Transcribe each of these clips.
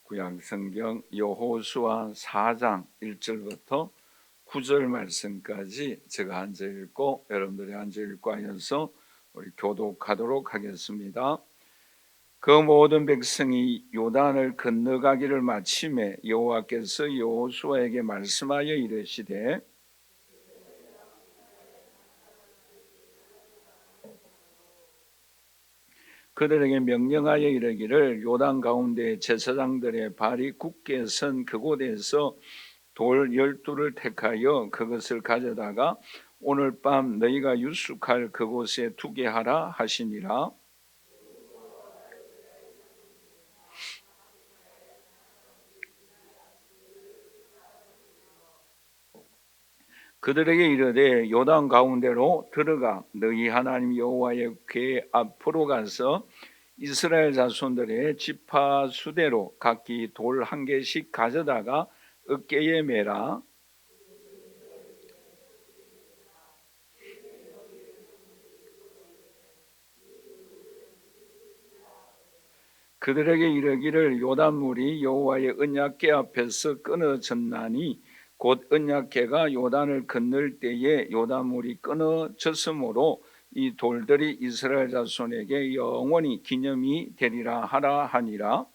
구약성경 여호수아 4장 1절부터 9절 말씀까지 제가 앉아 읽고 여러분들이 앉아 읽고 하여서 우리 교독하도록 하겠습니다. 그 모든 백성이 요단을 건너가기를 마침에 여호와께서 여호수아에게 말씀하여 이르시되 그들에게 명령하여 이르기를 요단 가운데 제사장들의 발이 굳게 선 그곳에서 돌 12를 택하여 그것을 가져다가 오늘 밤 너희가 유숙할 그곳에 두게 하라 하시니라. 그들에게 이르되 요단 가운데로 들어가 너희 하나님 여호와의 궤 앞으로 가서 이스라엘 자손들의 지파 수대로 각기 돌 한 개씩 가져다가 어깨에 매라. 그들에게 이르기를 요단물이 여호와의 언약궤 앞에서 끊어졌나니 곧 언약궤가 요단을 건널 때에 요단물이 끊어졌으므로 이 돌들이 이스라엘 자손에게 영원히 기념이 되리라 하라 하니라.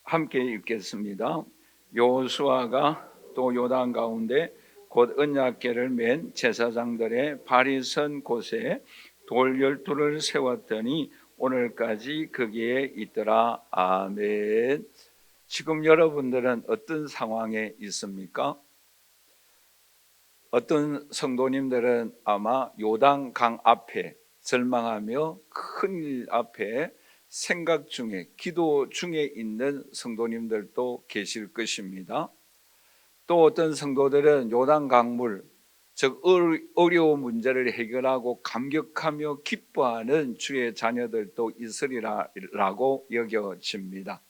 함께 읽겠습니다. 여호수아가 또 요단 가운데 곧 언약궤를 맨 제사장들의 발이 선 곳에 돌 12를 세웠더니 오늘까지 거기에 있더라. 아멘. 지금 여러분들은 어떤 상황에 있습니까? 어떤 성도님들은 아마 요단강 앞에 절망하며 큰일 앞에 생각 중에 기도 중에 있는 성도님들도 계실 것입니다. 또 어떤 성도들은 요단 강물 즉 어려운 문제를 해결하고 감격하며 기뻐하는 주의 자녀들도 있으리라고 여겨집니다.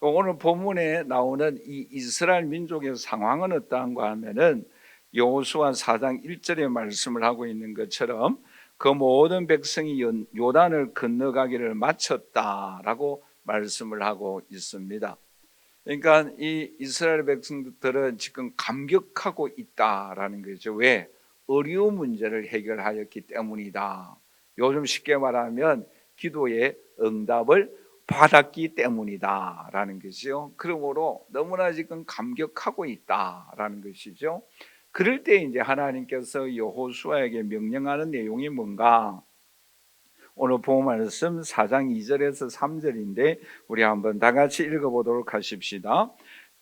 오늘 본문에 나오는 이 이스라엘 민족의 상황은 어떠한가 하면은 여호수아 4장 1절에 말씀을 하고 있는 것처럼 그 모든 백성이 요단을 건너가기를 마쳤다라고 말씀을 하고 있습니다. 그러니까 이 이스라엘 백성들은 지금 감격하고 있다라는 거죠. 왜? 어려운 문제를 해결하였기 때문이다. 요즘 쉽게 말하면 기도의 응답을 받았기 때문이다라는 것이죠. 그러므로 너무나 지금 감격하고 있다라는 것이죠. 그럴 때 이제 하나님께서 여호수아에게 명령하는 내용이 뭔가? 오늘 본 말씀 4장 2절에서 3절인데 우리 한번 다 같이 읽어보도록 하십시다.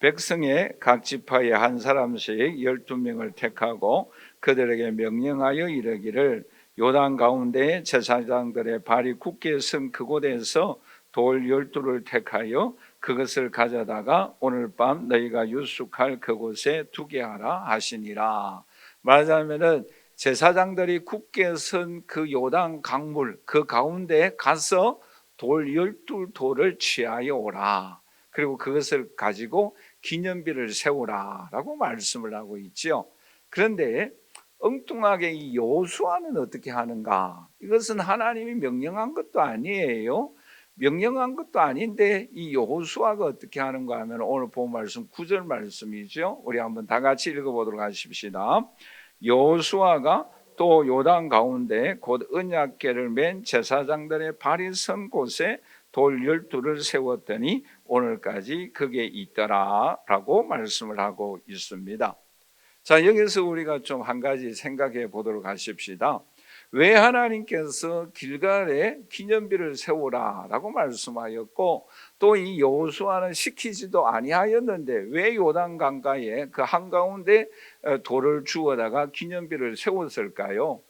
백성의 각 지파에 한 사람씩 12명을 택하고 그들에게 명령하여 이르기를 요단 가운데 제사장들의 발이 굳게 선 그곳에서 돌 12를 택하여 그것을 가져다가 오늘 밤 너희가 유숙할 그곳에 두게 하라 하시니라. 말하자면은 제사장들이 굳게 선 그 요단 강물 그 가운데 가서 돌 12돌을 취하여 오라. 그리고 그것을 가지고 기념비를 세우라 라고 말씀을 하고 있지요. 그런데 엉뚱하게 이 여호수아는 어떻게 하는가? 이것은 하나님이 명령한 것도 아니에요. 명령한 것도 아닌데 이 여호수아가 어떻게 하는가 하면 오늘 본 말씀 9절 말씀이죠. 우리 한번 다 같이 읽어보도록 하십시다. 여호수아가 또 요단 가운데 곧 언약궤를 맨 제사장들의 발이 선 곳에 돌 12를 세웠더니 오늘까지 그게 있더라 라고 말씀을 하고 있습니다. 자, 여기서 우리가 좀 한 가지 생각해 보도록 하십시다. 왜 하나님께서 길갈에 기념비를 세우라 라고 말씀하였고 또 이 여호수아는 시키지도 아니하였는데 왜 요단 강가에 그 한가운데 돌을 주워다가 기념비를 세웠을까요?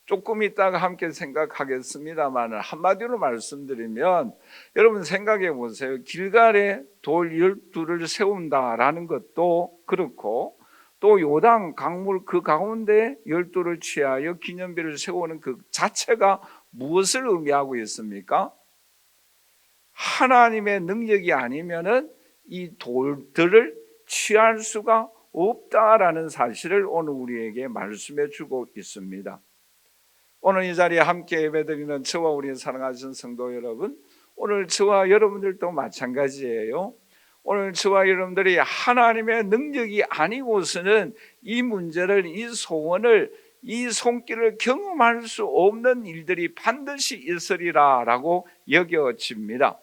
조금 있다가 함께 생각하겠습니다만 한마디로 말씀드리면 여러분 생각해 보세요. 길갈에 돌 12를 세운다라는 것도 그렇고 또 요단 강물 그 가운데 12를 취하여 기념비를 세우는 그 자체가 무엇을 의미하고 있습니까? 하나님의 능력이 아니면은 이 돌들을 취할 수가 없다라는 사실을 오늘 우리에게 말씀해 주고 있습니다. 오늘 이 자리에 함께 예배드리는 저와 우리 사랑하신 성도 여러분, 오늘 저와 여러분들도 마찬가지예요. 오늘 저와 여러분들이 하나님의 능력이 아니고서는 이 문제를, 이 소원을, 이 손길을 경험할 수 없는 일들이 반드시 있으리라 라고 여겨집니다.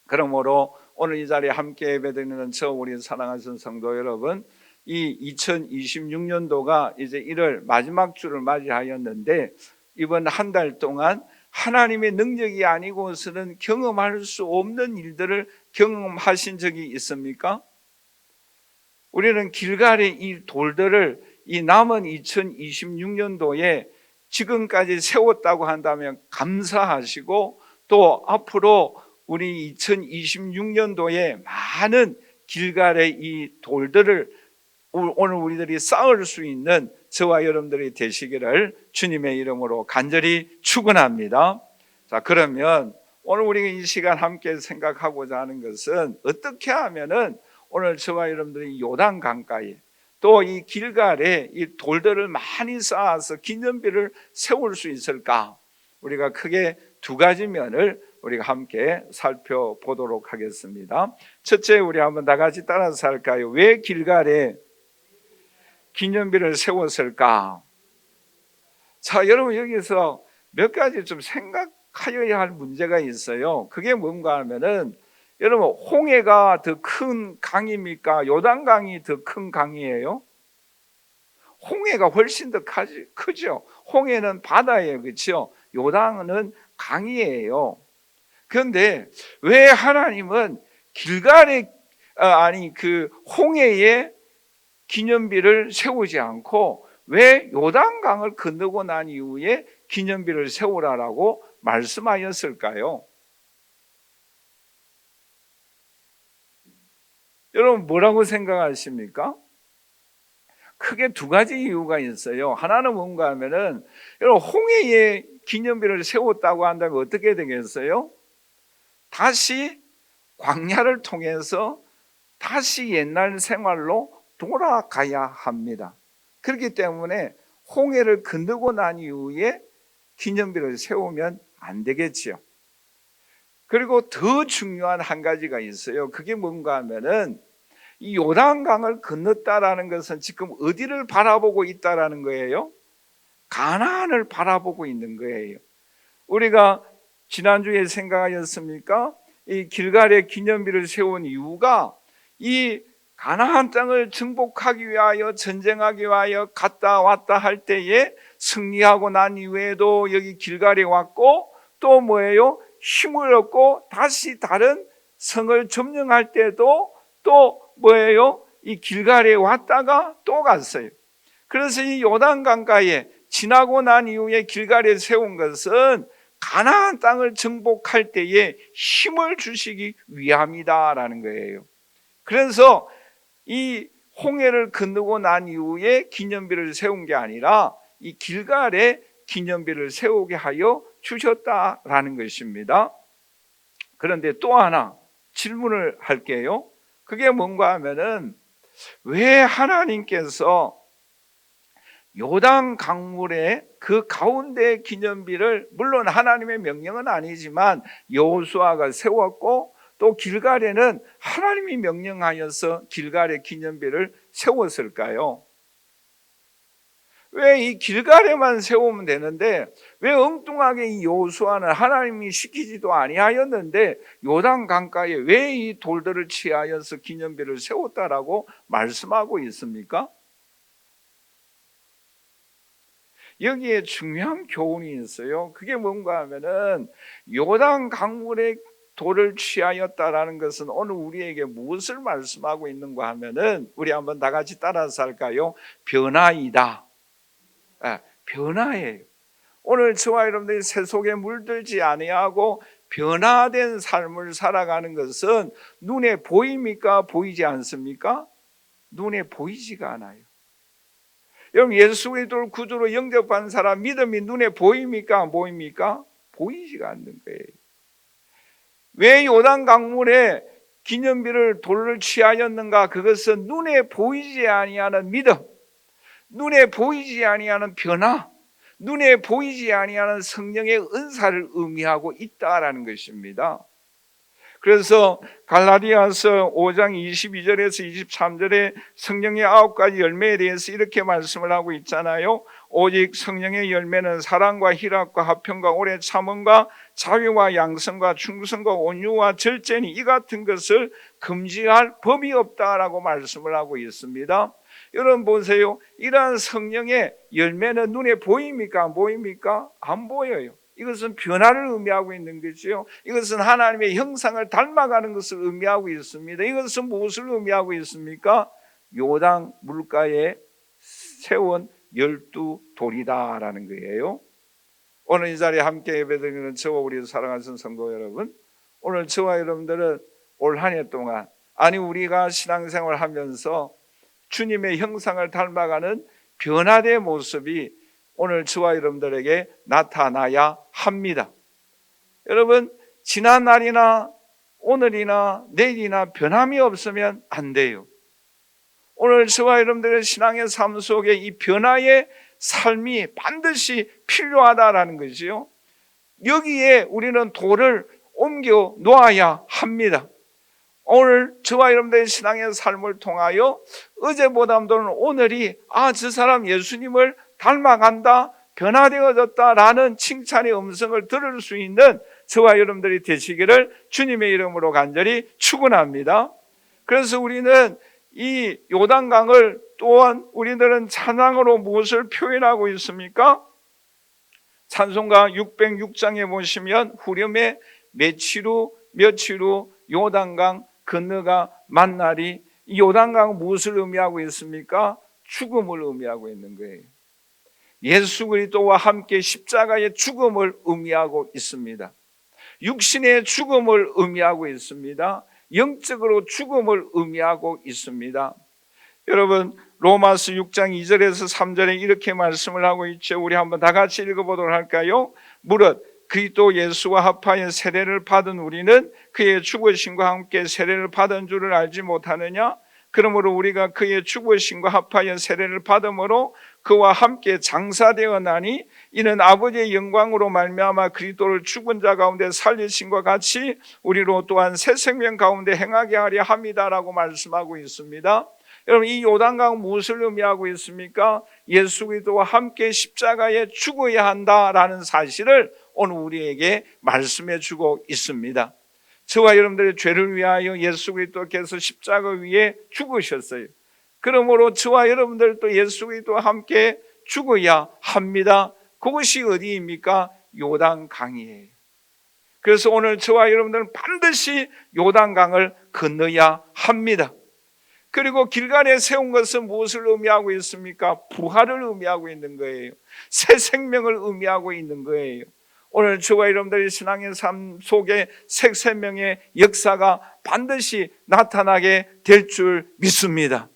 그러므로 오늘 이 자리에 함께 예배드리는 저 우리 사랑하신 성도 여러분, 이 2026년도가 이제 1월 마지막 주를 맞이하였는데, 이번 한 달 동안 하나님의 능력이 아니고서는 경험할 수 없는 일들을 경험하신 적이 있습니까? 우리는 길갈의 이 돌들을 이 남은 2026년도에 지금까지 세웠다고 한다면 감사하시고, 또 앞으로 우리 2026년도에 많은 길갈의 이 돌들을 오늘 우리들이 쌓을 수 있는 저와 여러분들이 되시기를 주님의 이름으로 간절히 축원합니다. 자, 그러면 오늘 우리가 이 시간 함께 생각하고자 하는 것은, 어떻게 하면은 오늘 저와 여러분들이 요단 강가에 또 이 길갈에 이 돌들을 많이 쌓아서 기념비를 세울 수 있을까? 우리가 크게 두 가지 면을 우리가 함께 살펴보도록 하겠습니다. 첫째, 우리 한번 다 같이 따라서 할까요? 왜 길갈에 기념비를 세웠을까? 자, 여러분, 여기서 몇 가지 좀 생각하여야 할 문제가 있어요. 그게 뭔가 하면은, 여러분, 홍해가 더 큰 강입니까? 요단강이 더 큰 강이에요? 홍해가 훨씬 더 크죠. 홍해는 바다예요, 그렇죠? 요단은 강이에요. 그런데 왜 하나님은 길갈에 그 홍해에 기념비를 세우지 않고 왜 요단강을 건너고 난 이후에 기념비를 세우라라고 말씀하였을까요? 여러분, 뭐라고 생각하십니까? 크게 두 가지 이유가 있어요. 하나는 뭔가 하면은, 여러분, 홍해에 기념비를 세웠다고 한다면 어떻게 되겠어요? 다시 광야를 통해서 다시 옛날 생활로 돌아가야 합니다. 그렇기 때문에 홍해를 건너고 난 이후에 기념비를 세우면 안 되겠지요. 그리고 더 중요한 한 가지가 있어요. 그게 뭔가 하면은, 이 요단강을 건넜다라는 것은 지금 어디를 바라보고 있다라는 거예요? 가나안을 바라보고 있는 거예요. 우리가 지난주에 생각하였습니까? 이 길갈에 기념비를 세운 이유가 이 가나안 땅을 정복하기 위하여, 전쟁하기 위하여 갔다 왔다 할 때에 승리하고 난 이후에도 여기 길갈에 왔고, 또 뭐예요? 힘을 얻고 다시 다른 성을 점령할 때도 또 뭐예요? 이 길갈에 왔다가 또 갔어요. 그래서 이 요단강가에 지나고 난 이후에 길갈에 세운 것은 가나안 땅을 정복할 때에 힘을 주시기 위함이다라는 거예요. 그래서 이 홍해를 건너고 난 이후에 기념비를 세운 게 아니라 이 길갈에 기념비를 세우게 하여 주셨다라는 것입니다. 그런데 또 하나 질문을 할게요. 그게 뭔가 하면은, 왜 하나님께서 요단 강물의 그 가운데 기념비를, 물론 하나님의 명령은 아니지만 여호수아가 세웠고, 또 길갈에는 하나님이 명령하여서 길갈의 기념비를 세웠을까요? 왜 이 길갈에만 세우면 되는데 왜 엉뚱하게 이 여호수아는 하나님이 시키지도 아니하였는데 요단 강가에 왜 이 돌들을 취하여서 기념비를 세웠다라고 말씀하고 있습니까? 여기에 중요한 교훈이 있어요. 그게 뭔가 하면은, 요단 강물의 돌을 취하였다라는 것은 오늘 우리에게 무엇을 말씀하고 있는가 하면은, 우리 한번 다 같이 따라서 할까요? 변화이다. 변화예요. 오늘 저와 여러분들이 세속에 물들지 아니하고 변화된 삶을 살아가는 것은 눈에 보입니까? 보이지 않습니까? 눈에 보이지가 않아요. 여러분, 예수 그리스도를 구주로 영접한 사람 믿음이 눈에 보입니까? 안 보입니까? 보이지가 않는 거예요. 왜 요단 강물에 기념비를 돌을 취하였는가? 그것은 눈에 보이지 아니하는 믿음, 눈에 보이지 아니하는 변화, 눈에 보이지 아니하는 성령의 은사를 의미하고 있다라는 것입니다. 그래서 갈라디아서 5장 22절에서 23절에 성령의 9가지 열매에 대해서 이렇게 말씀을 하고 있잖아요. 오직 성령의 열매는 사랑과 희락과 화평과 오래 참음과 자비와 양성과 충성과 온유와 절제니 이 같은 것을 금지할 법이 없다라고 말씀을 하고 있습니다. 여러분 보세요. 이러한 성령의 열매는 눈에 보입니까? 안 보입니까? 안 보여요. 이것은 변화를 의미하고 있는 거죠. 이것은 하나님의 형상을 닮아가는 것을 의미하고 있습니다. 이것은 무엇을 의미하고 있습니까? 요단 물가에 세운 12돌이다라는 거예요. 오늘 이 자리에 함께 예배드리는 저와 우리 사랑하는 성도 여러분, 오늘 저와 여러분들은 올 한 해 동안, 아니 우리가 신앙생활을 하면서 주님의 형상을 닮아가는 변화된 모습이 오늘 저와 여러분들에게 나타나야 합니다. 여러분, 지난 날이나 오늘이나 내일이나 변함이 없으면 안 돼요. 오늘 저와 여러분들의 신앙의 삶 속에 이 변화의 삶이 반드시 필요하다라는 것이요. 여기에 우리는 돌을 옮겨 놓아야 합니다. 오늘 저와 여러분들의 신앙의 삶을 통하여 어제보다는 오늘이 저 사람 예수님을 닮아간다, 변화되어졌다라는 칭찬의 음성을 들을 수 있는 저와 여러분들이 되시기를 주님의 이름으로 간절히 축원합니다. 그래서 우리는 이 요단강을 또한 우리들은 찬양으로 무엇을 표현하고 있습니까? 찬송가 606장에 보시면 후렴에 며칠 후 요단강 건너가 만나리. 이 요단강은 무엇을 의미하고 있습니까? 죽음을 의미하고 있는 거예요. 예수 그리스도와 함께 십자가의 죽음을 의미하고 있습니다. 육신의 죽음을 의미하고 있습니다. 영적으로 죽음을 의미하고 있습니다. 여러분, 로마서 6장 2절에서 3절에 이렇게 말씀을 하고 있죠. 우리 한번 다 같이 읽어보도록 할까요? 무릇 그리스도 예수와 합하여 세례를 받은 우리는 그의 죽으심과 함께 세례를 받은 줄을 알지 못하느냐? 그러므로 우리가 그의 죽으심과 합하여 세례를 받음으로 그와 함께 장사되었나니 이는 아버지의 영광으로 말미암아 그리스도를 죽은 자 가운데 살리심과 같이 우리로 또한 새 생명 가운데 행하게 하려 함이다라고 말씀하고 있습니다. 여러분, 이 요단강 무엇을 의미하고 있습니까? 예수 그리스도와 함께 십자가에 죽어야 한다라는 사실을 오늘 우리에게 말씀해 주고 있습니다. 저와 여러분들의 죄를 위하여 예수 그리스도께서 십자가 위에 죽으셨어요. 그러므로 저와 여러분들도 예수 그리스도와 함께 죽어야 합니다. 그것이 어디입니까? 요단강이에요. 그래서 오늘 저와 여러분들은 반드시 요단강을 건너야 합니다. 그리고 길갈에 세운 것은 무엇을 의미하고 있습니까? 부활을 의미하고 있는 거예요. 새 생명을 의미하고 있는 거예요. 오늘 저와 여러분들의 신앙의 삶 속에 새 생명의 역사가 반드시 나타나게 될 줄 믿습니다.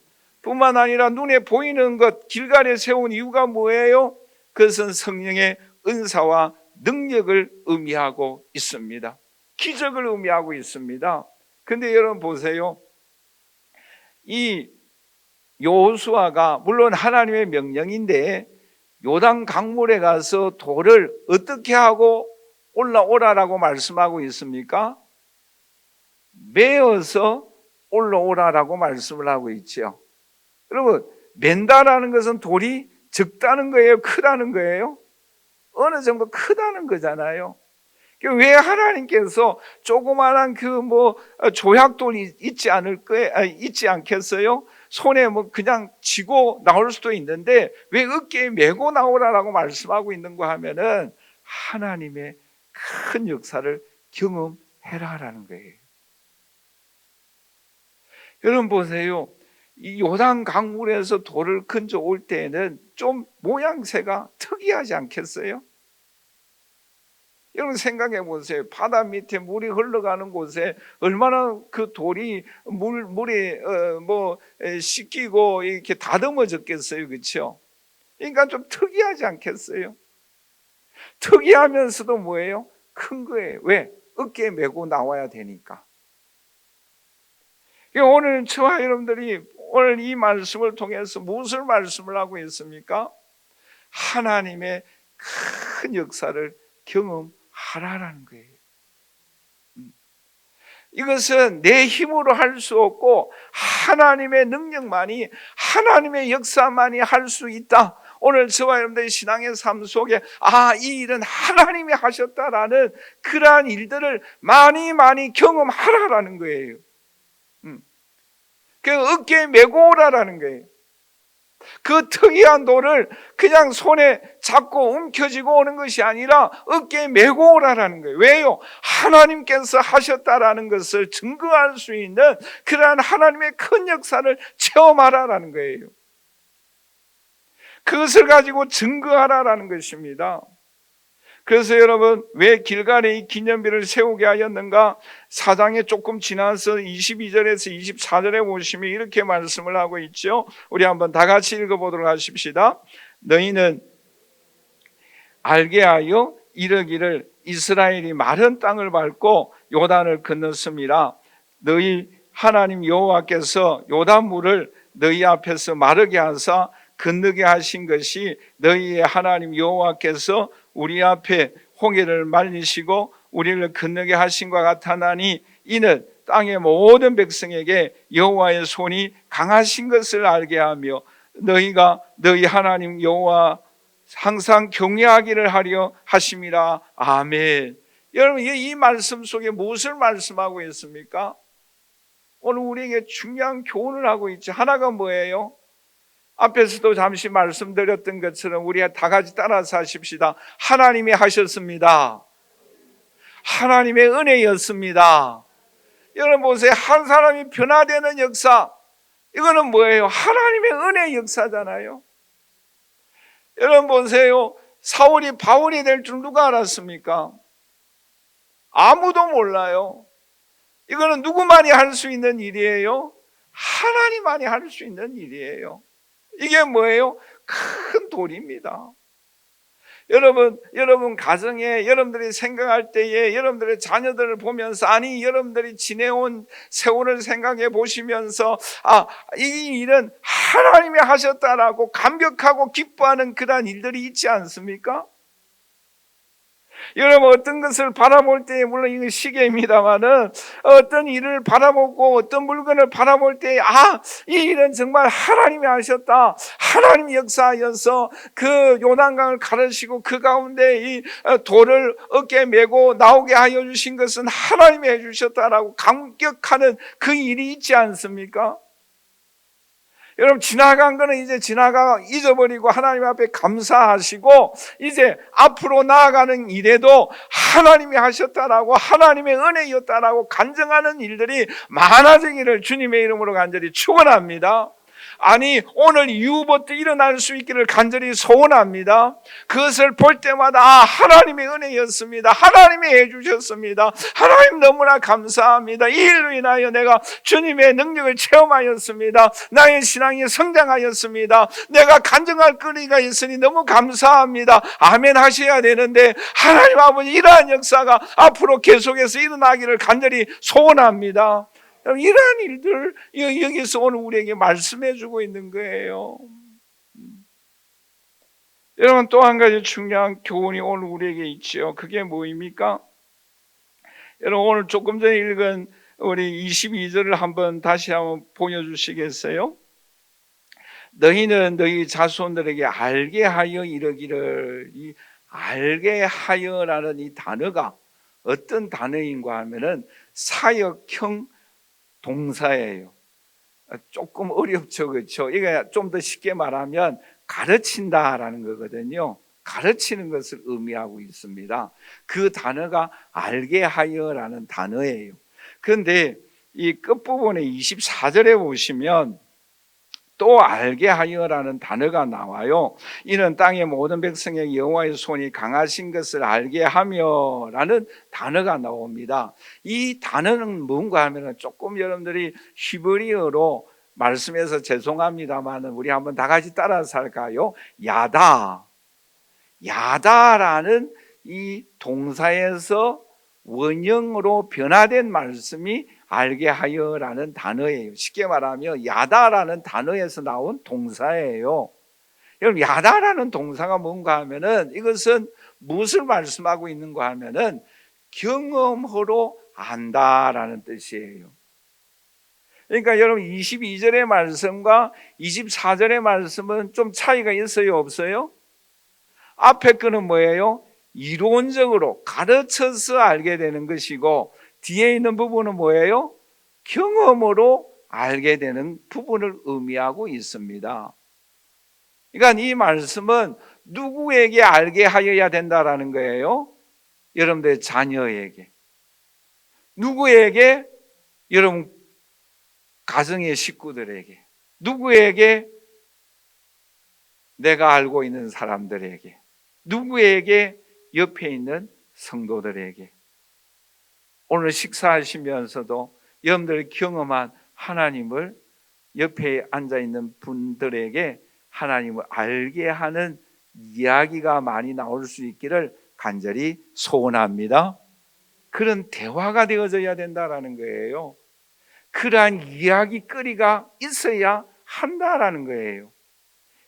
뿐만 아니라 눈에 보이는 것, 길갈에 세운 이유가 뭐예요? 그것은 성령의 은사와 능력을 의미하고 있습니다. 기적을 의미하고 있습니다. 그런데 여러분 보세요. 이 여호수아가 물론 하나님의 명령인데 요단 강물에 가서 돌을 어떻게 하고 올라오라라고 말씀하고 있습니까? 메어서 올라오라라고 말씀을 하고 있죠. 여러분, 맨다라는 것은 돌이 적다는 거예요? 크다는 거예요? 어느 정도 크다는 거잖아요. 왜 하나님께서 조그마한 조약돌이 있지 않겠어요? 손에 그냥 쥐고 나올 수도 있는데 왜 어깨에 메고 나오라라고 말씀하고 있는가 하면은 하나님의 큰 역사를 경험해라라는 거예요. 여러분 보세요. 이 요단 강물에서 돌을 건져 올 때에는 좀 모양새가 특이하지 않겠어요? 여러분 생각해 보세요. 바다 밑에 물이 흘러가는 곳에 얼마나 그 돌이 물에 씻기고 이렇게 다듬어졌겠어요, 그렇죠? 그러니까 좀 특이하지 않겠어요? 특이하면서도 뭐예요? 큰 거예요. 왜? 어깨에 메고 나와야 되니까. 오늘 저와 여러분들이 오늘 이 말씀을 통해서 무엇을 말씀을 하고 있습니까? 하나님의 큰 역사를 경험하라는 거예요. 이것은 내 힘으로 할 수 없고 하나님의 능력만이, 하나님의 역사만이 할 수 있다. 오늘 저와 여러분들의 신앙의 삶 속에 이 일은 하나님이 하셨다라는 그러한 일들을 많이 경험하라라는 거예요. 그 어깨에 메고 오라라는 거예요. 그 특이한 돌을 그냥 손에 잡고 움켜쥐고 오는 것이 아니라 어깨에 메고 오라라는 거예요. 왜요? 하나님께서 하셨다라는 것을 증거할 수 있는 그러한 하나님의 큰 역사를 체험하라라는 거예요. 그것을 가지고 증거하라라는 것입니다. 그래서 여러분, 왜 길갈에 이 기념비를 세우게 하였는가? 4장에 조금 지나서 22절에서 24절에 보시면 이렇게 말씀을 하고 있죠. 우리 한번 다 같이 읽어보도록 하십시다. 너희는 알게 하여 이르기를 이스라엘이 마른 땅을 밟고 요단을 건넜음이라. 너희 하나님 여호와께서 요단물을 너희 앞에서 마르게 하사 건너게 하신 것이 너희의 하나님 여호와께서 우리 앞에 홍해를 말리시고 우리를 건너게 하신 것 같아나니 이는 땅의 모든 백성에게 여호와의 손이 강하신 것을 알게 하며 너희가 너희 하나님 여호와 항상 경외하기를 하려 하심이라. 아멘. 여러분, 이 말씀 속에 무엇을 말씀하고 있습니까? 오늘 우리에게 중요한 교훈을 하고 있죠. 하나가 뭐예요? 앞에서도 잠시 말씀드렸던 것처럼 우리가 다 같이 따라서 하십시다. 하나님이 하셨습니다. 하나님의 은혜였습니다. 여러분 보세요. 한 사람이 변화되는 역사, 이거는 뭐예요? 하나님의 은혜의 역사잖아요. 여러분 보세요. 사울이 바울이 될 줄 누가 알았습니까? 아무도 몰라요. 이거는 누구만이 할 수 있는 일이에요? 하나님만이 할 수 있는 일이에요. 이게 뭐예요? 큰 돌입니다. 여러분 가정에 여러분들이 생각할 때에 여러분들의 자녀들을 보면서 여러분들이 지내온 세월을 생각해 보시면서 이 일은 하나님이 하셨다라고 감격하고 기뻐하는 그러한 일들이 있지 않습니까? 여러분 어떤 것을 바라볼 때, 물론 이건 시계입니다만은 어떤 일을 바라보고 어떤 물건을 바라볼 때 이 일은 정말 하나님이 하셨다, 하나님이 역사하여서 그 요단강을 가르시고 그 가운데 이 돌을 어깨에 메고 나오게 하여 주신 것은 하나님이 해주셨다라고 감격하는 그 일이 있지 않습니까? 여러분 지나간 거는 이제 지나가 잊어버리고 하나님 앞에 감사하시고 이제 앞으로 나아가는 일에도 하나님이 하셨다라고, 하나님의 은혜였다라고 간증하는 일들이 많아지기를 주님의 이름으로 간절히 축원합니다. 오늘 이후부터 일어날 수 있기를 간절히 소원합니다. 그것을 볼 때마다 하나님의 은혜였습니다. 하나님이 해주셨습니다. 하나님 너무나 감사합니다. 이 일로 인하여 내가 주님의 능력을 체험하였습니다. 나의 신앙이 성장하였습니다. 내가 간증할 거리가 있으니 너무 감사합니다. 아멘 하셔야 되는데 하나님 아버지, 이러한 역사가 앞으로 계속해서 일어나기를 간절히 소원합니다. 이러한 일들 여기서 오늘 우리에게 말씀해 주고 있는 거예요. 여러분 또 한 가지 중요한 교훈이 오늘 우리에게 있죠. 그게 뭐입니까? 여러분 오늘 조금 전에 읽은 우리 22절을 한번 다시 한번 보여주시겠어요? 너희는 너희 자손들에게 알게 하여 이르기를. 이 알게 하여라는 이 단어가 어떤 단어인가 하면은 사역형 동사예요. 조금 어렵죠, 그렇죠? 이게 좀 더 쉽게 말하면 가르친다라는 거거든요. 가르치는 것을 의미하고 있습니다. 그 단어가 알게 하여라는 단어예요. 그런데 이 끝부분에 24절에 보시면 또 알게 하여라는 단어가 나와요. 이는 땅의 모든 백성에게 여호와의 손이 강하신 것을 알게 하며라는 단어가 나옵니다. 이 단어는 뭔가 하면 조금 여러분들이 히브리어로 말씀에서 죄송합니다만 우리 한번 다 같이 따라서 할까요? 야다. 야다라는 이 동사에서 원형으로 변화된 말씀이 알게 하여라는 단어예요. 쉽게 말하면 야다라는 단어에서 나온 동사예요. 여러분, 야다라는 동사가 뭔가 하면은 이것은 무엇을 말씀하고 있는가 하면은 경험으로 안다라는 뜻이에요. 그러니까 여러분 22절의 말씀과 24절의 말씀은 좀 차이가 있어요, 없어요? 앞에 거는 뭐예요? 이론적으로 가르쳐서 알게 되는 것이고 뒤에 있는 부분은 뭐예요? 경험으로 알게 되는 부분을 의미하고 있습니다. 그러니까 이 말씀은 누구에게 알게 하여야 된다라는 거예요? 여러분들의 자녀에게. 누구에게? 여러분 가정의 식구들에게. 누구에게? 내가 알고 있는 사람들에게. 누구에게? 옆에 있는 성도들에게. 오늘 식사하시면서도 여러분들이 경험한 하나님을 옆에 앉아있는 분들에게 하나님을 알게 하는 이야기가 많이 나올 수 있기를 간절히 소원합니다. 그런 대화가 되어져야 된다라는 거예요. 그러한 이야기거리가 있어야 한다라는 거예요.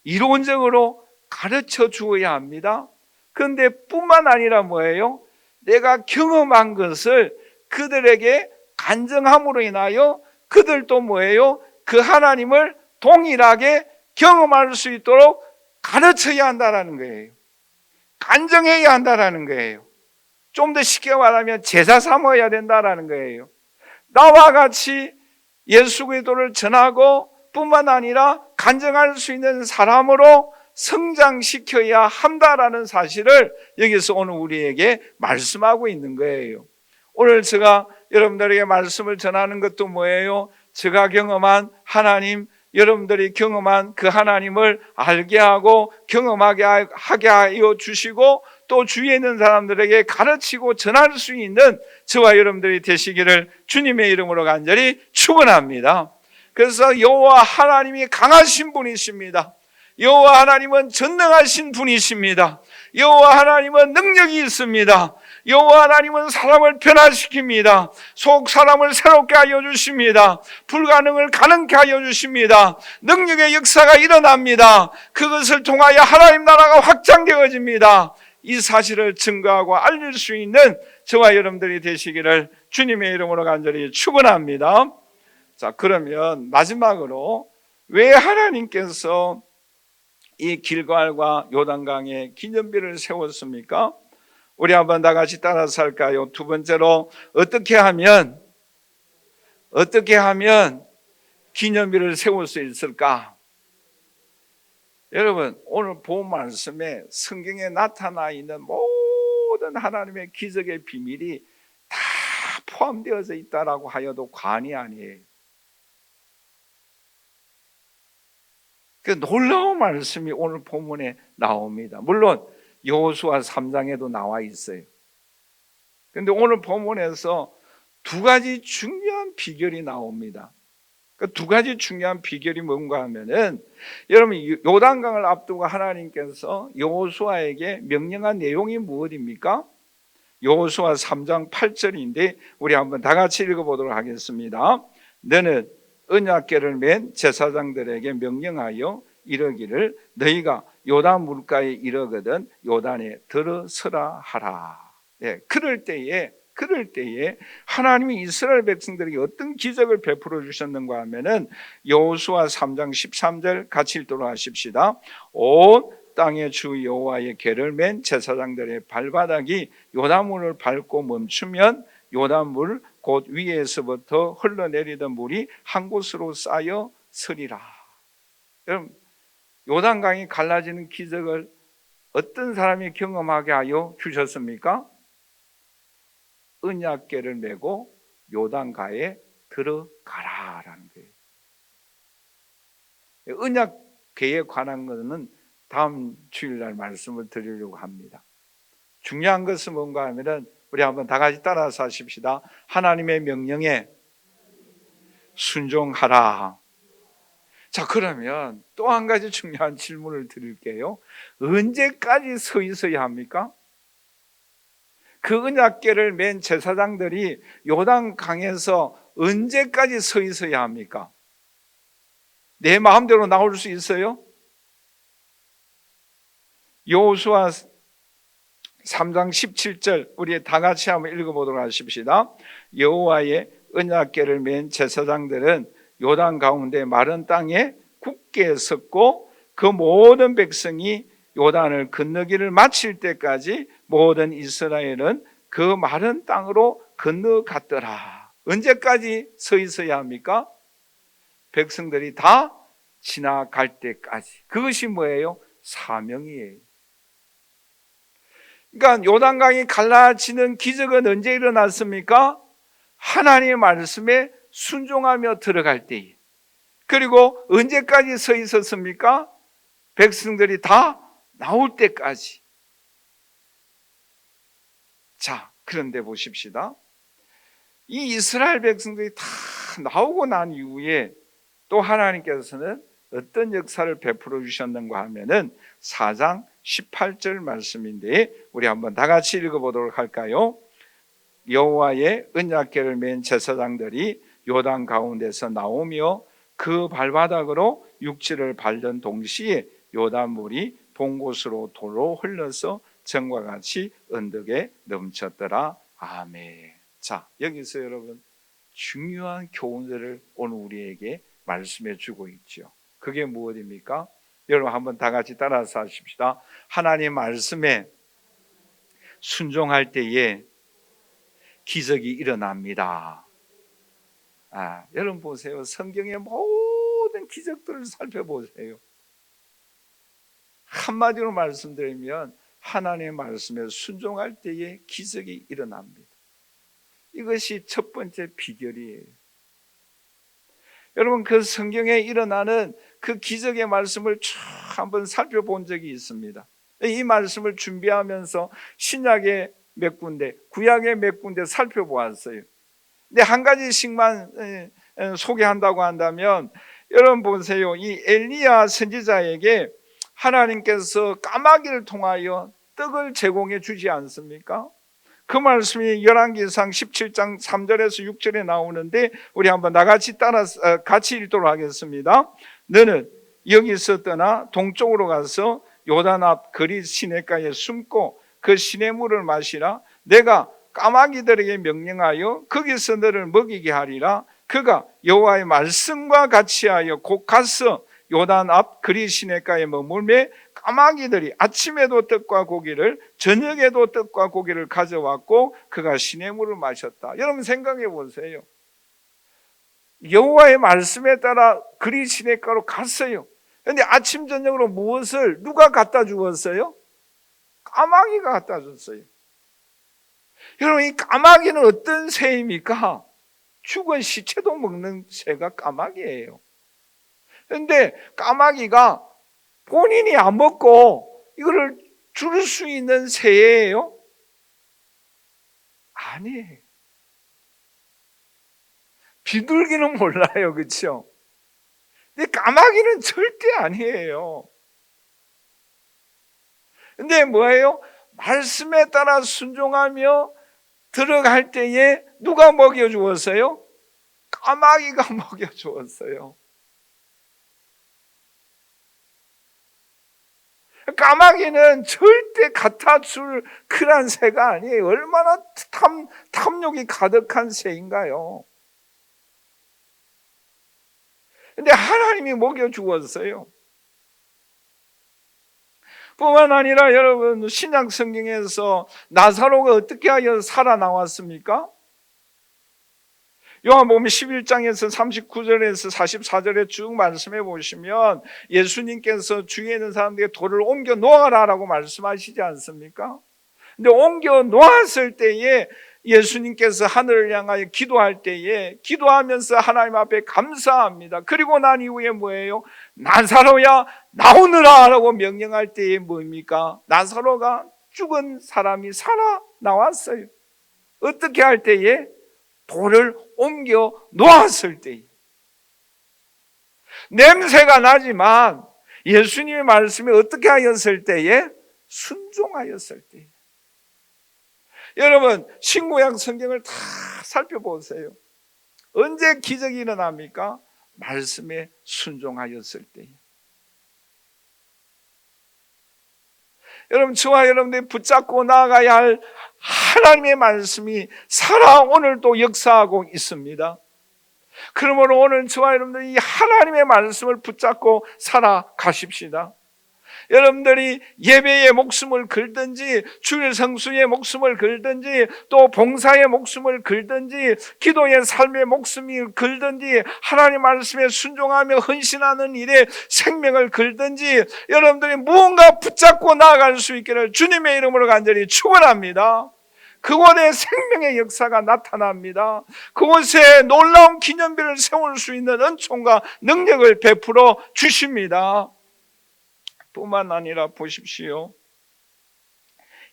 이론적으로 가르쳐 주어야 합니다. 그런데 뿐만 아니라 뭐예요? 내가 경험한 것을 그들에게 간증함으로 인하여 그들도 뭐예요? 그 하나님을 동일하게 경험할 수 있도록 가르쳐야 한다는 거예요. 간증해야 한다는 거예요. 좀 더 쉽게 말하면 제사 삼아야 된다는 거예요. 나와 같이 예수 그리스도를 전하고 뿐만 아니라 간증할 수 있는 사람으로 성장시켜야 한다라는 사실을 여기서 오늘 우리에게 말씀하고 있는 거예요. 오늘 제가 여러분들에게 말씀을 전하는 것도 뭐예요? 제가 경험한 하나님, 여러분들이 경험한 그 하나님을 알게 하고 경험하게 하게 하여 주시고 또 주위에 있는 사람들에게 가르치고 전할 수 있는 저와 여러분들이 되시기를 주님의 이름으로 간절히 축원합니다. 그래서 여호와 하나님이 강하신 분이십니다. 여호와 하나님은 전능하신 분이십니다. 여호와 하나님은 능력이 있습니다. 여호와 하나님은 사람을 변화시킵니다. 속 사람을 새롭게 하여 주십니다. 불가능을 가능케 하여 주십니다. 능력의 역사가 일어납니다. 그것을 통하여 하나님 나라가 확장되어집니다. 이 사실을 증거하고 알릴 수 있는 저와 여러분들이 되시기를 주님의 이름으로 간절히 축원합니다. 자, 그러면 마지막으로 왜 하나님께서 이 길갈과 요단강에 기념비를 세웠습니까? 우리 한번 다 같이 따라서 할까요? 두 번째로 어떻게 하면 기념비를 세울 수 있을까? 여러분, 오늘 본 말씀에 성경에 나타나 있는 모든 하나님의 기적의 비밀이 다 포함되어져 있다라고 하여도 과언이 아니에요. 그 놀라운 말씀이 오늘 본문에 나옵니다. 물론 여호수아 3장에도 나와 있어요. 그런데 오늘 본문에서 두 가지 중요한 비결이 나옵니다. 그 두 가지 중요한 비결이 뭔가 하면은 여러분 요단강을 앞두고 하나님께서 여호수아에게 명령한 내용이 무엇입니까? 여호수아 3장 8절인데 우리 한번 다 같이 읽어보도록 하겠습니다. 너는 언약궤를 맨 제사장들에게 명령하여 이르기를 너희가 요단 물가에 이르거든 요단에 들어서라 하라. 네, 그럴 때에 하나님이 이스라엘 백성들에게 어떤 기적을 베풀어 주셨는가 하면은 여호수아 3장 13절 같이 읽도록 하십시다. 온 땅의 주 여호와의 궤를 맨 제사장들의 발바닥이 요단물을 밟고 멈추면 요단물 곧 위에서부터 흘러내리던 물이 한 곳으로 쌓여 서리라. 여러분, 요단강이 갈라지는 기적을 어떤 사람이 경험하게 하여 주셨습니까? 언약궤를 메고 요단가에 들어가라라는 거예요. 언약궤에 관한 것은 다음 주일날 말씀을 드리려고 합니다. 중요한 것은 뭔가 하면은 우리 한번 다 같이 따라서 하십시다. 하나님의 명령에 순종하라. 자, 그러면 또 한 가지 중요한 질문을 드릴게요. 언제까지 서 있어야 합니까? 그 언약궤를 맨 제사장들이 요단강에서 언제까지 서 있어야 합니까? 내 마음대로 나올 수 있어요? 여호수아 3장 17절 우리 다 같이 한번 읽어보도록 하십시다. 여호와의 언약궤를 맨 제사장들은 요단 가운데 마른 땅에 굳게 섰고 그 모든 백성이 요단을 건너기를 마칠 때까지 모든 이스라엘은 그 마른 땅으로 건너갔더라. 언제까지 서 있어야 합니까? 백성들이 다 지나갈 때까지. 그것이 뭐예요? 사명이에요. 그러니까 요단강이 갈라지는 기적은 언제 일어났습니까? 하나님의 말씀에 순종하며 들어갈 때에. 그리고 언제까지 서 있었습니까? 백성들이 다 나올 때까지. 자, 그런데 보십시다. 이 이스라엘 백성들이 다 나오고 난 이후에 또 하나님께서는 어떤 역사를 베풀어 주셨는가 하면은 4장 18절 말씀인데 우리 한번 다 같이 읽어보도록 할까요? 여호와의 언약궤를 맨 제사장들이 요단 가운데서 나오며 그 발바닥으로 육지를 밟던 동시에 요단물이 본 곳으로 도로 흘러서 전과 같이 언덕에 넘쳤더라. 아멘. 자, 여기서 여러분 중요한 교훈들을 오늘 우리에게 말씀해 주고 있죠. 그게 무엇입니까? 여러분 한번 다 같이 따라서 하십시다. 하나님 말씀에 순종할 때에 기적이 일어납니다. 여러분 보세요. 성경의 모든 기적들을 살펴보세요. 한마디로 말씀드리면 하나님의 말씀에 순종할 때에 기적이 일어납니다. 이것이 첫 번째 비결이에요. 여러분 그 성경에 일어나는 그 기적의 말씀을 쭉 한번 살펴본 적이 있습니다. 이 말씀을 준비하면서 신약의 몇 군데, 구약의 몇 군데 살펴보았어요. 근데 한 가지씩만 소개한다고 한다면 여러분 보세요. 이 엘리야 선지자에게 하나님께서 까마귀를 통하여 떡을 제공해 주지 않습니까? 그 말씀이 열왕기상 17장 3절에서 6절에 나오는데 우리 한번 나같이 따라서 같이 읽도록 하겠습니다. 너는 여기서 떠나 동쪽으로 가서 요단 앞 거리 시내가에 숨고 그 시내물을 마시라. 내가 까마귀들에게 명령하여 거기서 너를 먹이게 하리라. 그가 여호와의 말씀과 같이 하여 곧 가서 요단 앞 거리 시내가에 머물매 까마귀들이 아침에도 떡과 고기를 저녁에도 떡과 고기를 가져왔고 그가 시내물을 마셨다. 여러분 생각해 보세요. 여호와의 말씀에 따라 거리 시내가로 갔어요. 그런데 아침 저녁으로 무엇을 누가 갖다 주었어요? 까마귀가 갖다 줬어요. 여러분 이 까마귀는 어떤 새입니까? 죽은 시체도 먹는 새가 까마귀예요. 그런데 까마귀가 본인이 안 먹고 이거를 줄 수 있는 새예요? 아니에요. 비둘기는 몰라요, 그렇죠? 근데 까마귀는 절대 아니에요. 근데 뭐예요? 말씀에 따라 순종하며 들어갈 때에 누가 먹여주었어요? 까마귀가 먹여주었어요. 까마귀는 절대 갖다 줄 그런 새가 아니에요. 얼마나 탐욕이 가득한 새인가요? 근데 하나님이 먹여주었어요. 뿐만 아니라 여러분 신약 성경에서 나사로가 어떻게 하여 살아나왔습니까? 요한복음 11장에서 39절에서 44절에 쭉 말씀해 보시면 예수님께서 주위에 있는 사람들에게 돌을 옮겨 놓아라라고 말씀하시지 않습니까? 근데 옮겨 놓았을 때에 예수님께서 하늘을 향하여 기도할 때에 기도하면서 하나님 앞에 감사합니다. 그리고 난 이후에 뭐예요? 나사로야 나오느라 라고 명령할 때에 뭡니까? 나사로가 죽은 사람이 살아 나왔어요. 어떻게 할 때에? 돌을 옮겨 놓았을 때에. 냄새가 나지만 예수님의 말씀이 어떻게 하였을 때에? 순종하였을 때. 여러분 신구약 성경을 다 살펴보세요. 언제 기적이 일어납니까? 말씀에 순종하였을 때. 여러분 저와 여러분들이 붙잡고 나아가야 할 하나님의 말씀이 살아 오늘도 역사하고 있습니다. 그러므로 오늘 저와 여러분들이 하나님의 말씀을 붙잡고 살아가십시다. 여러분들이 예배의 목숨을 걸든지 주일 성수의 목숨을 걸든지 또 봉사의 목숨을 걸든지 기도의 삶의 목숨을 걸든지 하나님 말씀에 순종하며 헌신하는 일에 생명을 걸든지 여러분들이 무언가 붙잡고 나아갈 수 있기를 주님의 이름으로 간절히 축원합니다. 그곳에 생명의 역사가 나타납니다. 그곳에 놀라운 기념비를 세울 수 있는 은총과 능력을 베풀어 주십니다. 뿐만 아니라 보십시오.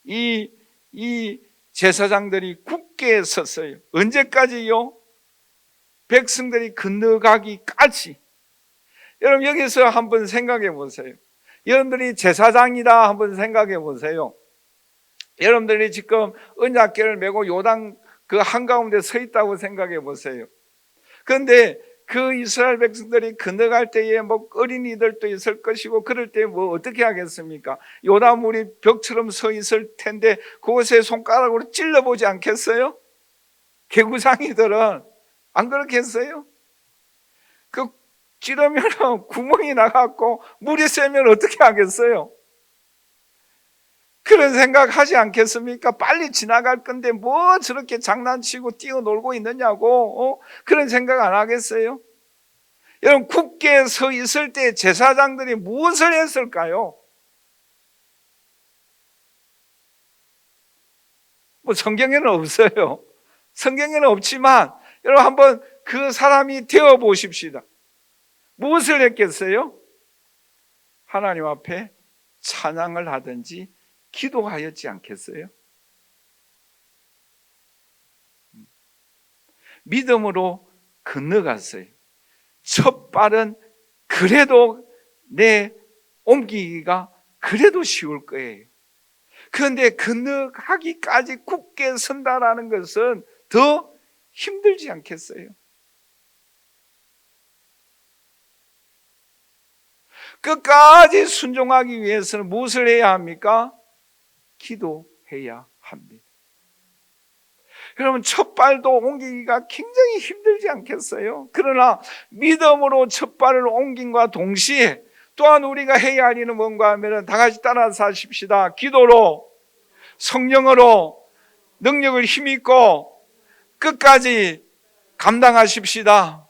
이 제사장들이 굳게 섰어요. 언제까지요? 백성들이 건너가기까지. 여러분 여기서 한번 생각해 보세요. 여러분들이 제사장이다 한번 생각해 보세요. 여러분들이 지금 언약궤를 메고 요단 그 한가운데 서 있다고 생각해 보세요. 그런데 그 이스라엘 백성들이 건너갈 때에 뭐 어린이들도 있을 것이고 그럴 때 뭐 어떻게 하겠습니까? 요단물이 벽처럼 서 있을 텐데 그곳에 손가락으로 찔러보지 않겠어요? 개구장이들은 안 그렇겠어요? 그 찌르면 구멍이 나갖고 물이 새면 어떻게 하겠어요? 그런 생각 하지 않겠습니까? 빨리 지나갈 건데 뭐 저렇게 장난치고 뛰어놀고 있느냐고 그런 생각 안 하겠어요? 여러분 굳게 서 있을 때 제사장들이 무엇을 했을까요? 뭐 성경에는 없어요. 성경에는 없지만 여러분 한번 그 사람이 되어 보십시다. 무엇을 했겠어요? 하나님 앞에 찬양을 하든지 기도하였지 않겠어요? 믿음으로 건너갔어요. 첫 발은 그래도 내 옮기기가 그래도 쉬울 거예요. 그런데 건너가기까지 굳게 선다라는 것은 더 힘들지 않겠어요? 끝까지 순종하기 위해서는 무엇을 해야 합니까? 기도해야 합니다. 여러분 첫 발도 옮기기가 굉장히 힘들지 않겠어요? 그러나 믿음으로 첫 발을 옮김과 동시에 또한 우리가 해야 할 일은 뭔가 하면 다 같이 따라서 하십시다. 기도로 성령으로 능력을 힘입고 끝까지 감당하십시다.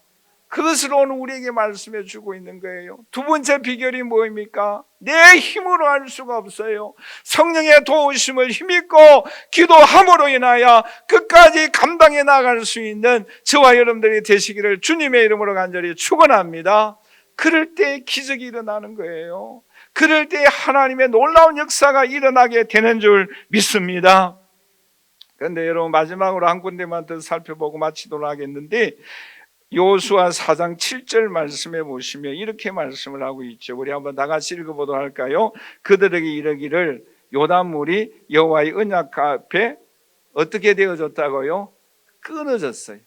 그것을 오늘 우리에게 말씀해 주고 있는 거예요. 두 번째 비결이 뭐입니까? 내 힘으로 할 수가 없어요. 성령의 도우심을 힘입고 기도함으로 인하여 끝까지 감당해 나갈 수 있는 저와 여러분들이 되시기를 주님의 이름으로 간절히 축원합니다. 그럴 때 기적이 일어나는 거예요. 그럴 때 하나님의 놀라운 역사가 일어나게 되는 줄 믿습니다. 그런데 여러분 마지막으로 한 군데만 더 살펴보고 마치도록 하겠는데 여호수아 4장 7절 말씀해 보시면 이렇게 말씀을 하고 있죠. 우리 한번 다 같이 읽어보도록 할까요? 그들에게 이르기를 요단물이 여호와의 언약 앞에 어떻게 되어졌다고요? 끊어졌어요.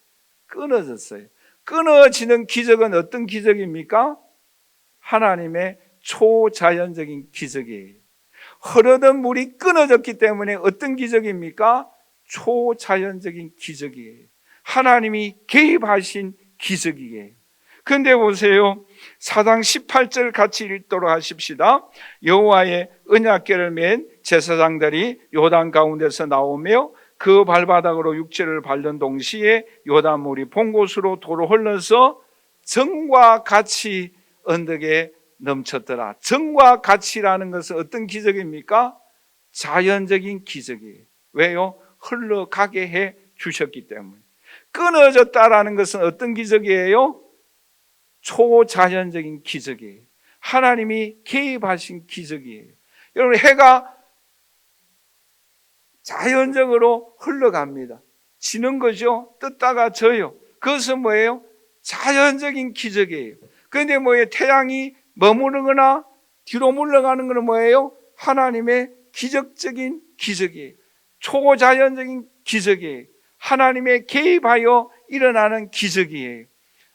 끊어지는 기적은 어떤 기적입니까? 하나님의 초자연적인 기적이에요. 흐르던 물이 끊어졌기 때문에 어떤 기적입니까? 초자연적인 기적이에요. 하나님이 개입하신 기적이에요. 그런데 보세요. 4장 18절 같이 읽도록 하십시다. 여호와의 언약궤를 맨 제사장들이 요단 가운데서 나오며 그 발바닥으로 육체를 밟는 동시에 요단물이 본곳으로 도로 흘러서 정과 같이 언덕에 넘쳤더라. 정과 같이라는 것은 어떤 기적입니까? 자연적인 기적이에요. 왜요? 흘러가게 해 주셨기 때문에. 끊어졌다라는 것은 어떤 기적이에요? 초자연적인 기적이에요. 하나님이 개입하신 기적이에요. 여러분 해가 자연적으로 흘러갑니다. 지는 거죠. 떴다가 져요. 그것은 뭐예요? 자연적인 기적이에요. 그런데 뭐예요? 태양이 머무르거나 뒤로 물러가는 것은 뭐예요? 하나님의 기적적인 기적이에요. 초자연적인 기적이에요. 하나님의 개입하여 일어나는 기적이에요.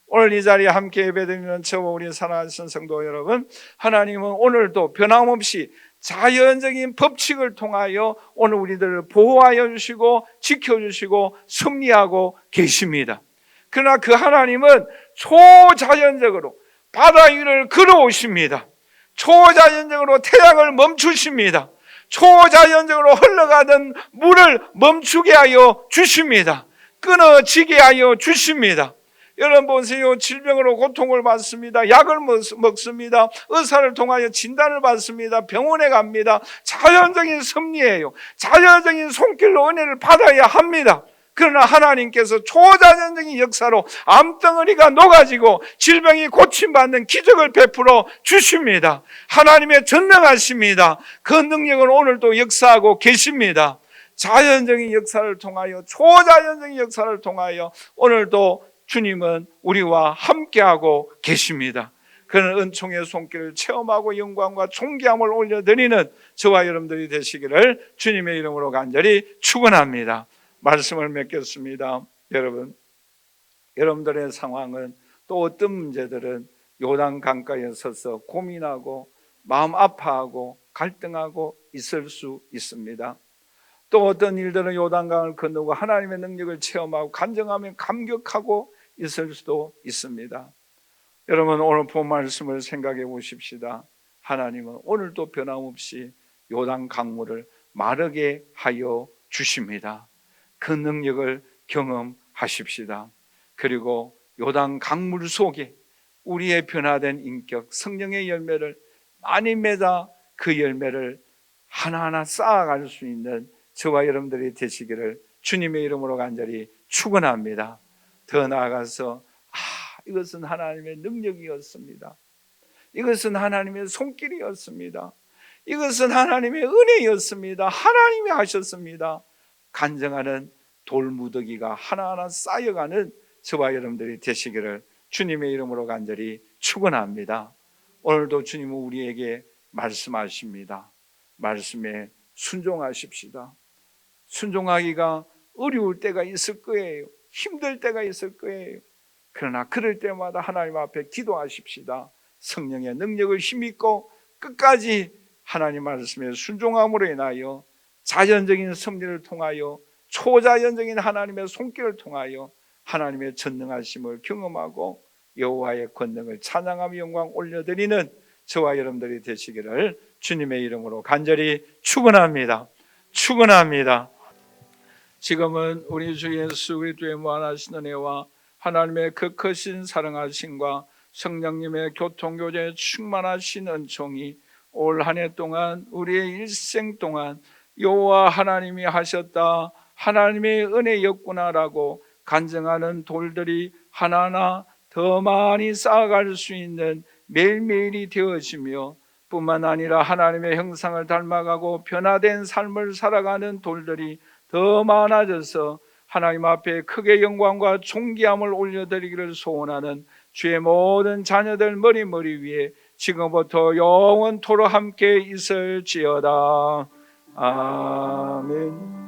오늘 이 자리에 함께 예배드리는 저와 우리 사랑하는 성도 여러분, 하나님은 오늘도 변함없이 자연적인 법칙을 통하여 오늘 우리들을 보호하여 주시고 지켜주시고 섭리하고 계십니다. 그러나 그 하나님은 초자연적으로 바다 위를 걸어오십니다. 초자연적으로 태양을 멈추십니다. 초자연적으로 흘러가던 물을 멈추게 하여 주십니다. 끊어지게 하여 주십니다. 여러분 보세요. 질병으로 고통을 받습니다. 약을 먹습니다. 의사를 통하여 진단을 받습니다. 병원에 갑니다. 자연적인 섭리예요. 자연적인 손길로 은혜를 받아야 합니다. 그러나 하나님께서 초자연적인 역사로 암덩어리가 녹아지고 질병이 고침받는 기적을 베풀어 주십니다. 하나님의 전능하십니다. 그 능력은 오늘도 역사하고 계십니다. 자연적인 역사를 통하여, 초자연적인 역사를 통하여 오늘도 주님은 우리와 함께하고 계십니다. 그런 은총의 손길을 체험하고 영광과 존귀함을 올려드리는 저와 여러분들이 되시기를 주님의 이름으로 간절히 축원합니다. 말씀을 맺겠습니다. 여러분들의 상황은, 또 어떤 문제들은 요단 강가에 서서 고민하고 마음 아파하고 갈등하고 있을 수 있습니다. 또 어떤 일들은 요단강을 건너고 하나님의 능력을 체험하고 간증하며 감격하고 있을 수도 있습니다. 여러분, 오늘 본 말씀을 생각해 보십시다. 하나님은 오늘도 변함없이 요단 강물을 마르게 하여 주십니다. 그 능력을 경험하십시다. 그리고 요단 강물 속에 우리의 변화된 인격, 성령의 열매를 많이 맺어 그 열매를 하나하나 쌓아갈 수 있는 저와 여러분들이 되시기를 주님의 이름으로 간절히 축원합니다. 더 나아가서 이것은 하나님의 능력이었습니다. 이것은 하나님의 손길이었습니다. 이것은 하나님의 은혜였습니다. 하나님이 하셨습니다. 간증하는 돌무더기가 하나하나 쌓여가는 저와 여러분들이 되시기를 주님의 이름으로 간절히 축원합니다. 오늘도 주님은 우리에게 말씀하십니다. 말씀에 순종하십시다. 순종하기가 어려울 때가 있을 거예요. 힘들 때가 있을 거예요. 그러나 그럴 때마다 하나님 앞에 기도하십시다. 성령의 능력을 힘입고 끝까지 하나님 말씀에 순종함으로 인하여 자연적인 섭리를 통하여 초자연적인 하나님의 손길을 통하여 하나님의 전능하심을 경험하고 여호와의 권능을 찬양하며 영광 올려드리는 저와 여러분들이 되시기를 주님의 이름으로 간절히 축원합니다. 축원합니다. 지금은 우리 주 예수 그리스도의 무한하신 은혜와 하나님의 그 크신 사랑하심과 성령님의 교통교제에 충만하신 은총이 올 한 해 동안 우리의 일생 동안 여호와 하나님이 하셨다, 하나님의 은혜였구나라고 간증하는 돌들이 하나하나 더 많이 쌓아갈 수 있는 매일매일이 되어지며, 뿐만 아니라 하나님의 형상을 닮아가고 변화된 삶을 살아가는 돌들이 더 많아져서 하나님 앞에 크게 영광과 존귀함을 올려드리기를 소원하는 주의 모든 자녀들 머리 위에 지금부터 영원토록 함께 있을지어다. 아멘.